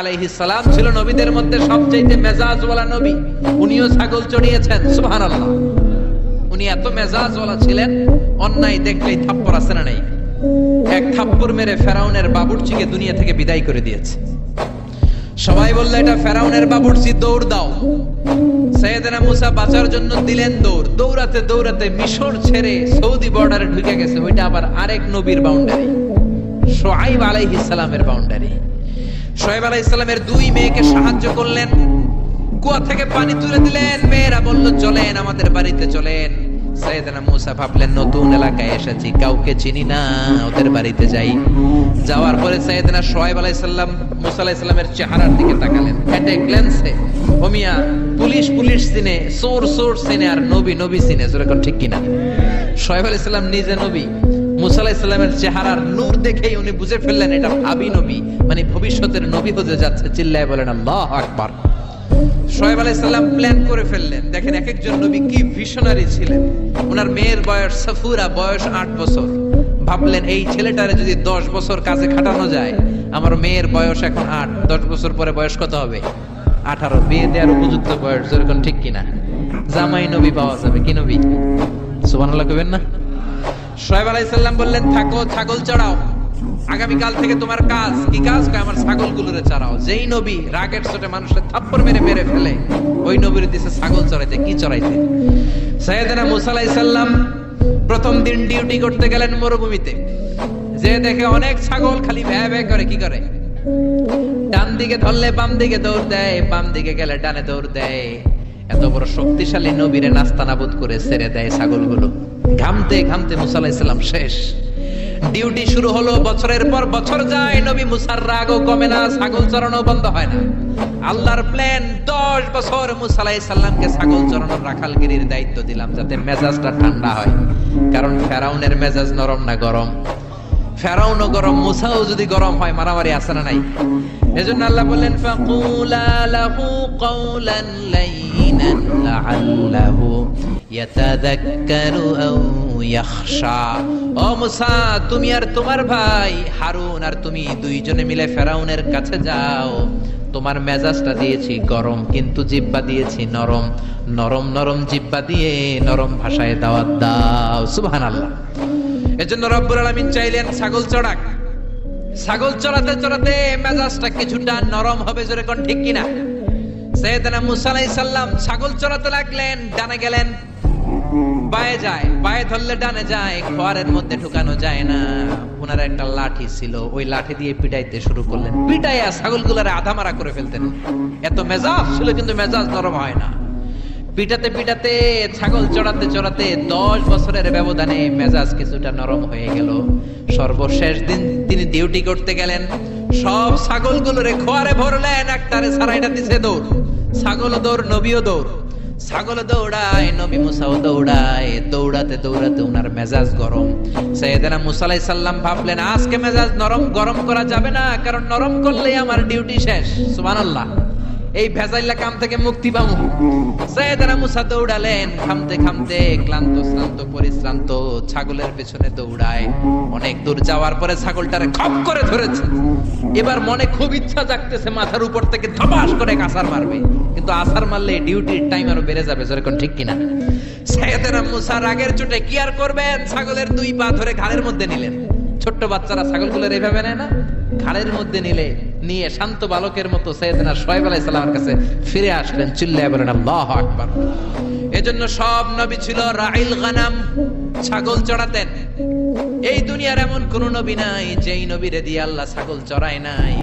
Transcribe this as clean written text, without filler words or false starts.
আলাইহিস সালাম ছিল নবীদের মধ্যে সবচেয়ে মেজাজওয়ালা নবী। উনিও ছাগল চড়িয়েছেন, সুবহানাল্লাহ। উনি এত মেজাজওয়ালা ছিলেন, অন্যায় দেখলেই থাপ্পড় আছে না নাই, এক থাপ্পড় মেরে ফেরাউনের বাবুর্চিকে দুনিয়া থেকে বিদায় করে দিয়েছে। সবাই বললো এটা ফেরাউনের বাবুর্চি, দৌড় দাও। সাইয়েদনা মুসা বাঁচার জন্য দিলেন দৌড়। দৌড়াতে দৌড়াতে মিশর ছেড়ে সৌদি বর্ডারে ঢুকে গেছে। ওইটা আবার আরেক নবীর বাউন্ডারি, শুআইব আলাইহিস সালামের বাউন্ডারি। শুআইব আলাইহিস সালামের দুই মেয়েকে সাহায্য করলেন, কুয়া থেকে পানি তুলে দিলেন। মেয়েরা বলল চলেন আমাদের বাড়িতে চলেন। সাইয়েদনা মুসা ভাবলেন নতুন এলাকায় এসেছি, কাউকে চিনি না, ওদের বাড়িতে যাই। যাওয়ার পরে সাইয়েদনা শুআইব আলাইহিস সালাম মুসা আলাইহিস সালামের চেহারার দিকে তাকালেন। এট এ গ্ল্যান্সে ও মিয়া, পুলিশ পুলিশ চিনে, চোর চোর চিনে, আর নবী নবী চিনে, যেরকম ঠিক কিনা? শুআইব আলাইহিস সালাম নিজে নবী, মুসা আলাইহিস সালামের চেহারার নূর দেখেই উনি বুঝে ফেললেন এটা ভাবি নবী, মানে ভবিষ্যতের নবী হতে যাচ্ছে। চিল্লায় বলেন আল্লাহু আকবার। শুআইব আলাইহিস সালাম প্ল্যান করে ফেললেন। দেখেন এক একজন নবী কি ভিশনারি ছিলেন। ওনার মেয়ের বয়স সাফুরা, বয়স 8 বছর। ভাবলেন এই ছেলেটারে যদি 10 বছর কাজে খাটানো যায়, আমার মেয়ের বয়স এখন 8, 10 বছর পরে বয়স কত হবে? 18। বিয়ে দেওয়ার উপযুক্ত বয়স, যেরকম ঠিক কিনা? জামাই নবী পাওয়া যাবে। কি নবী? সুবহানাল্লাহ কইবেন না? শুআইব আলাইহিস সালাম বললেন থাকো, ছাগল চড়াও, আগামীকাল থেকে তোমার কাজ কি? কাজ? আমার ছাগলগুলোরে চড়াও। যেই নবী রাগের চোটে মানুষের থাপ্পড় মেরে মেরে ফেলে, ওই নবীর দিছে ছাগল চড়াইতে। কি চড়াইতে? সাইয়েদনা মুসা আলাইহিস সালাম প্রথম দিন ডিউটি করতে গেলেন মরুভূমিতে। যে দেখে অনেক ছাগল খালি ভ্যা ভ্যা করে। কি করে? ডান দিকে ধরলে বাম দিকে দৌড় দেয়, বাম দিকে গেলে ডানে দৌড় দেয়। এত বড় শক্তিশালী নবীরে নাস্তানাবুদ করে ছেড়ে দেয় ছাগলগুলো। ঘামতে ঘামতে মুসা আলাইহিস সালাম শেষ। ডিউটি শুরু হলো, বছরের পর বছর যায়, নবী মুসার রাগও কমে না, ছাগল চড়ানো বন্ধ হয় না। আল্লাহর প্ল্যান, 10 বছর মুসা আলাইহিস সালামকে ছাগল চড়ানোর রাখালগিরির দায়িত্ব দিলাম, যাতে মেজাজটা ঠান্ডা হয়। কারণ ফেরাউনের মেজাজ নরম না গরম? ফেরাউনও গরম, মুসাও যদি গরম হয়, মারামারি আছে না নাই? এজন্য আল্লাহ বললেন ফাকুলা লাহু কাওলান লাইনান লাআল্লাহু ইয়াতাযাক্কারু আও ইয়াখশা। ও মুসা, তুমি আর তোমার ভাই হারুন আর তুমি দুইজনে মিলে ফেরাউনের কাছে যাও। তোমার মেজাজটা দিয়েছি গরম, কিন্তু জিহ্বা দিয়েছি নরম। নরম নরম জিহ্বা দিয়ে নরম ভাষায় দাওয়াত দাও। সুবহানাল্লাহ। এজন্য রব্বুল আলামিন চাইলেন ছাগল চড়াক। ছাগল চড়াতে চড়াতে মেজাজটা কিছুটা নরম হবে, জোরে কোন ঠিক কিনা? সাইয়েদনা মুসা আলাইহিস সালাম ছাগল চড়াতে লাগলেন। ডানে গেলেন, বায়ে যায়, বায়ে ধরলে ডানে যায়, খোয়ারের মধ্যে ঢুকানো যায় না। ওনার একটা লাঠি ছিল, ওই লাঠি দিয়ে পিটাইতে শুরু করলেন। পিটাইয়া ছাগলগুলোরে আধামারা করে ফেলতেন। এত মেজাজ ছিল, কিন্তু মেজাজ নরম হয় না। পিটাতে পিটাতে, ছাগল চড়াতে চড়াতে 10 বছরের ব্যবধানে মেজাজ কিছুটা নরম হয়ে গেল। সর্বশেষ দিন তিনি ডিউটি করতে গেলেন। সব ছাগলগুলোরে খোয়ারে ভরলেন, একটারে ছাড়াইটা দিছে দৌড়। ছাগলও দৌড়, নবীও দৌড়। ছাগল দৌড়ায়, নবী মুসাও দৌড়ায়। দৌড়াতে দৌড়াতে উনার মেজাজ গরম। সাইয়েদনা মুসা আলাইহিস সালাম ভাবলেন আজকে মেজাজ নরম গরম করা যাবে না, কারণ নরম করলেই আমার ডিউটি শেষ। সুবহানাল্লাহ। এই ভেজাইলা কাম থেকে মুক্তি পাবো। সাইয়েদনা মুসা দৌড়ালেন, খামতে খামতে ক্লান্ত শ্রান্ত পরিশ্রান্ত ছাগলের পেছনে দৌড়ায়। অনেক দূর যাওয়ার পরে ছাগলটারে খপ করে ধরেছে। এবার মনে খুব ইচ্ছা জাগতেছে মাথার উপর থেকে ধপাস করে আছাড় মারবে, কিন্তু আছাড় মারলে ডিউটির টাইম আরো বেড়ে যাবে। যেরকম ঠিক কিনা? সাইয়েদনা মুসা রাগের চোটে কি আর করবেন, ছাগলের 2 পা ধরে ঘাড়ের মধ্যে নিলেন। ছোট্ট বাচ্চারা ছাগলগুলোর এইভাবে নেয় না, ঘাড়ের মধ্যে নিয়ে শান্ত বালকের মতো সাইয়েদনা শুআইব আলাইহিস সালামের কাছে ফিরে আসলেন। চিল্লায়ে বলেন আল্লাহু আকবার। এজন্য সব নবী ছিল রাইল গানাম, ছাগল চড়াতেন। এই দুনিয়ার এমন কোন নবী নাই যেই নবীরে দিয়ে আল্লাহ ছাগল চড়ায় নাই।